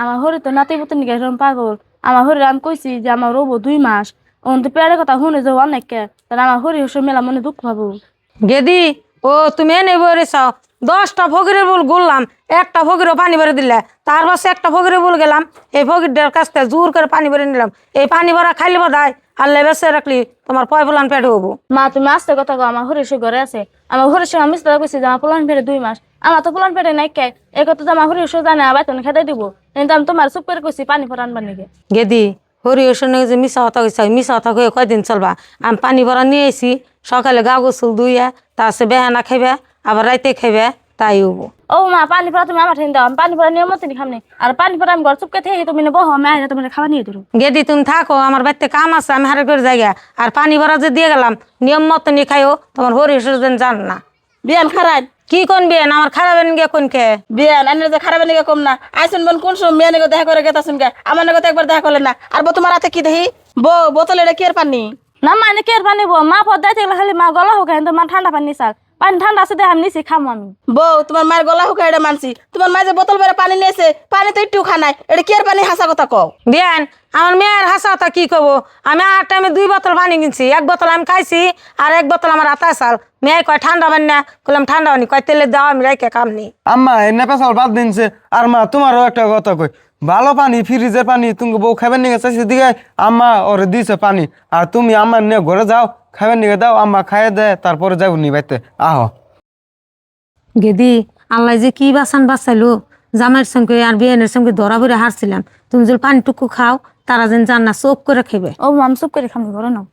আমার হরি তো নাতি পুতুন নিকে এরকম পাগল। আমার হরি আমি কইছি যে আমার রবো 2 মাস অন্ত পেয়ারের কথা শুনে যে অনেক কে তাহলে আমার হরি ওসব মেলা মনে দুঃখ পাবো। গেদি ও তুমি এনে বরে চাও 10টা ফকিরের বুল গুললাম, একটা ফকিরও পানি ভরে দিলে, তার পাশে একটা ফকিরের বুল গেলাম, এই ফকিরটার কাছ থেকে জোর করে পানি ভরে নিলাম। এই পানি ভরা খাইলে বোধহয় আল্লাহ বেঁচে রাখলি তোমার পয় পোলান পেটে হবো। মা তুমি আস্তে কথা কও, আমার হরি সে ঘরে আছে। আমার হরির সঙ্গে আমি মিস্তা কইছি যে আমার পোলান পেটে 2 মাস। আমার তো পোলান পেটে নাই কে এই কথা তো আমার হরি সে জানে আবার তুমি খেতে দিব। কিন্তু আমি তোমার চুপ করে কইছি পানি ভরা আনবার নিকে। গেদি হরি ওর সঙ্গে যে মিশা কথা কইছে মিশা কথা কয়ে কয়দিন চলবা? আমি পানি ভরা নিয়ে এসি, সকালে গা গোসল ধুইয়া তার সে বেহানা খাইবে আবার রাইতে খাইবে, তাই হবো। ও মা পানি ভরা তুমি আমার ঠেন দাও, আমি পানি ভরা নিয়ম মতো খামনি। আর পানি ভরা আমি ঘর চুপকে থেকে তুমি বহ আমি আইলে তোমার খাবার নিয়ে দেবো। গেদি তুমি থাকো, আমার বাড়িতে কাম আছে, আমি হারে করে জায়গা। আর পানি ভরা যে দিয়ে গেলাম নিয়ম মতো নিয়ে খাইও, তোমার হরি যেন জান না। বিয়ান খারাপ কি কোন বিয়েন আমার খারাপ গিয়ে কোন কে বিয়ান আইনে যে খারাপ নিকে কম না আইসুন বোন কোন সময় মেয়ে নিকে দেখা করে গেতাছুন গে আমার নিকে তো একবার দেখা করলেন না। আর বো তোমার হাতে কি দেখি বোতলে এটা কি আর পানি না মানে কি আর পানি বো মা পদ দাইতে গেলে খালি মা গলা হোক তো মা ঠান্ডা পানি স্যার পানি ঠান্ডা আছে আমি নিছি খামো আমি। বউ তোমার মায়ের গলা হোক এটা মানছি, তোমার মা যে বোতল ভরে পানি নিয়েছে পানি তো একটু খানাই এটা কি আর পানি হাসা কথা কও। বিয়ান আমার মেয়ের হাসা কথা কি কব? আমি আর টাইমে 2 বোতল পানি কিনছি, 1 বোতল আমি খাইছি আর 1 বোতল আমার হাতে আসাল। মেয়ে কয় ঠান্ডা পানি না, বললাম ঠান্ডা পানি, কয় তেলে দাও আমি রাইকে কাম নেই। আম্মা এনে পেশাল বাদ দিনছে। আর মা তোমারও একটা কথা কই, ভালো পানি ফ্রিজের পানি তুমি বউ খাবেন নিয়ে চাইছে দিকে আম্মা ওরে দিছে পানি, আর তুমি আম্মার নিয়ে ঘরে যাও খাবেন নিয়ে দাও, আম্মা খাইয়ে দেয় তারপরে যাবো নি বাইতে আহ। গেদি আল্লাহ যে কি বাসান বাঁচাইলো, জামাইয়ের সঙ্গে আর বিয়ানের সঙ্গে ধরা ভরে হারছিলাম। তুমি যদি পানি টুকু খাও তারা যেন জান না চোখ করে খাইবে। ও আমি চুপ করে খামো ঘরে নাও।